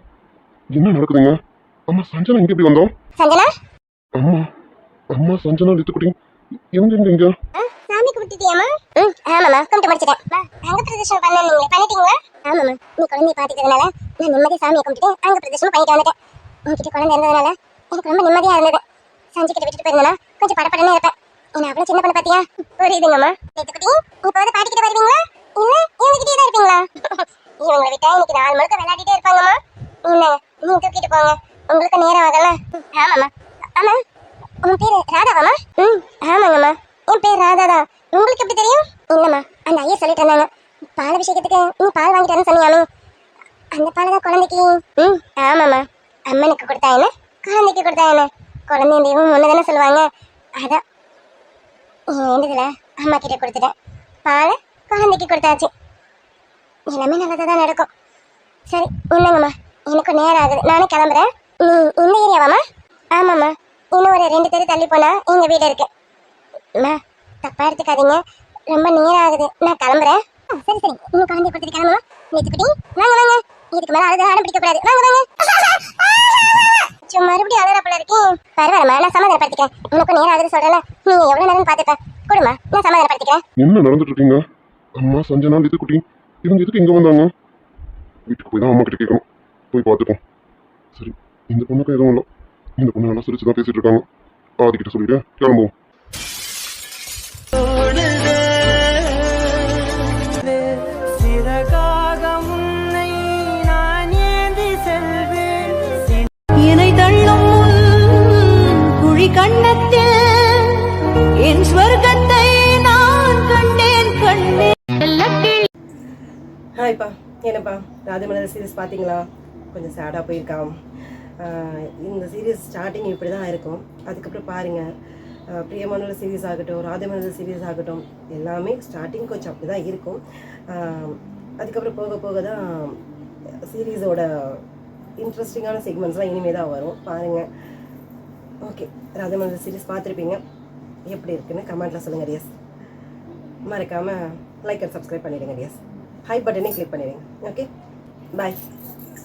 என்ன நடக்குதுங்க? அம்மா சஞ்சனா இங்க எப்படி வந்தோம்? சஞ்சனா, அம்மா சஞ்சனா லித்து குட்டி எங்க சாமி கும்பிட்டுட்டியாமா? ஆமாம்மா, கும்பிட்டு முடிச்சிட்டேன். அங்க பிரதர்ஷனம் பண்ணீங்களே, பண்ணிட்டீங்களா? ஆமாம்மா, நீ குழந்தைய பாத்துக்கிறதுனால நான் நிம்மதியா சாமியை கும்பிட்டு அங்க பிரதர்ஷனம் பண்ணிட்டு வந்துட்டேன். உங்ககிட்ட குழந்தை இருந்ததுனால எனக்கு ரொம்ப நிம்மதியா இருந்தது. சஞ்சு கிட்ட விட்டுட்டு போயிருந்தேன்னா கொஞ்சம் படப்படன்னு இருப்பேன். என்ன அவ்வளவு சின்ன பண்ண பாத்தியா? புரியுதுங்கம்மா. லித்துக்குட்டி, இப்போ வந்து பாட்டிக்கிட்ட வருவீங்களா இல்ல எங்ககிட்டயே தான் இருப்பீங்களா? இவங்களை விட்டா இன்னைக்கு 4 மணிக்கு விளையாடிட்டே இருப்பாங்கம்மா. என்ன நீ தூக்கிட்டு போங்க, உங்களுக்கு நேரம் ஆகல. ஆமாம்மா. ஆமா, உன் பேரு ராதாவாம்மா? ஆமாங்கம்மா, என் பேர் ராதா தான். உங்களுக்கு எப்படி தெரியும்? இல்லம்மா, அந்த ஐயா சொல்லிட்டு இருந்தாங்க. பால் அபிஷேகத்துக்கு நீ பால் வாங்கிட்டு வரேன்னு சொன்னியாமே, அந்த பால் தான் குழந்தைக்கு. ஆமாம்மா, அம்மனுக்கு கொடுத்தா என்ன, குழந்தைக்கு கொடுத்தா என்ன, குழந்தை தெய்வம் ஒன்று தானே சொல்லுவாங்க. அதான் வேண்டதுல அம்மா கிட்ட கொடுத்துட்டேன். பால் குழந்தைக்கு கொடுத்தாச்சு. எல்லாமே நல்லதாக தான் நடக்கும். சரி, இல்லைங்கம்மா, எனக்கு நேரம் ஆகுது, நானே கிளம்புறேன். இந்த ஏரியாவாம்மா? ஆமாம்மா, இன்னும் ஒரு 2 தெரு தள்ளி போனா எங்க வீடு இருக்கு. அம்மா, தப்பா எடுத்துக்காதீங்க, ரொம்ப நேரம் ஆகுது, நான் கிளம்புறேன். சரி சரி, நீங்க குழந்தை கொடுத்துட்டு கிளம்புமா? லித்துக்குட்டி, வாங்க வாங்க, இதுக்கு மேல அழுது ஆடம் பிடிக்க கூடாது. வாங்க வாங்க. சும்மா மறுபடியும் அழுற போல இருக்கேன். பரவாயில்லம்மா, நான் சமாதானப்படுத்திக்கிறேன். உனக்கு நேரம் ஆகுது சொல்றேன், நீ எவ்வளவு நேரம் பார்த்துப்பேன். கொடுமா, நான் சமாதானப்படுத்திக்கிறேன். என்ன நடந்துட்டு இருக்கீங்க? அம்மா சஞ்சனா லித்து குட்டி இவங்க எதுக்கு இங்க வந்தாங்க? வீட்டுக்கு போய் தான் அம்மா கிட்ட கேட்கணும். போய் பார்த்துப்போம். சரி, இந்த பொண்ணுக்கு எதுவும் இல்லை. இந்த பொண்ணு நல்லா சிரிச்சுதான் பேசிட்டு இருக்காங்க. ஆதிக்கிட்ட சொல்லிட்டு கிளம்புவோம். என்னை தள்ளும் குழி கண்ணத்தில் என் ஸ்வர்க்கத்தை நான் கண்டேன் கண்டேன். ஹாய்ப்பா, என்னப்பா ராஜமலர் சீரிஸ் பார்த்தீங்களா? கொஞ்சம் சேடாக போயிருக்கான். இந்த சீரீஸ் ஸ்டார்டிங் இப்படி தான் இருக்கும். அதுக்கப்புறம் பாருங்கள், பிரியமானவர் சீரீஸ் ஆகட்டும், ராஜமலர் சீரீஸ் ஆகட்டும், எல்லாமே ஸ்டார்டிங் கொஞ்சம் அப்படி தான் இருக்கும். அதுக்கப்புறம் போக போக தான் சீரீஸோட இன்ட்ரெஸ்டிங்கான செக்மெண்ட்ஸ்லாம் இனிமேல் தான் வரும். பாருங்கள். ஓகே, ராஜமலர் சீரீஸ் பார்த்துருப்பீங்க. எப்படி இருக்குன்னு கமெண்ட்டில் சொல்லுங்கள் டியர்ஸ். மறக்காமல் லைக் அண்ட் சப்ஸ்கிரைப் பண்ணிடுங்க டியர்ஸ். ஹை பட்டனே கிளிக் பண்ணிடுங்க. ஓகே, பாய்.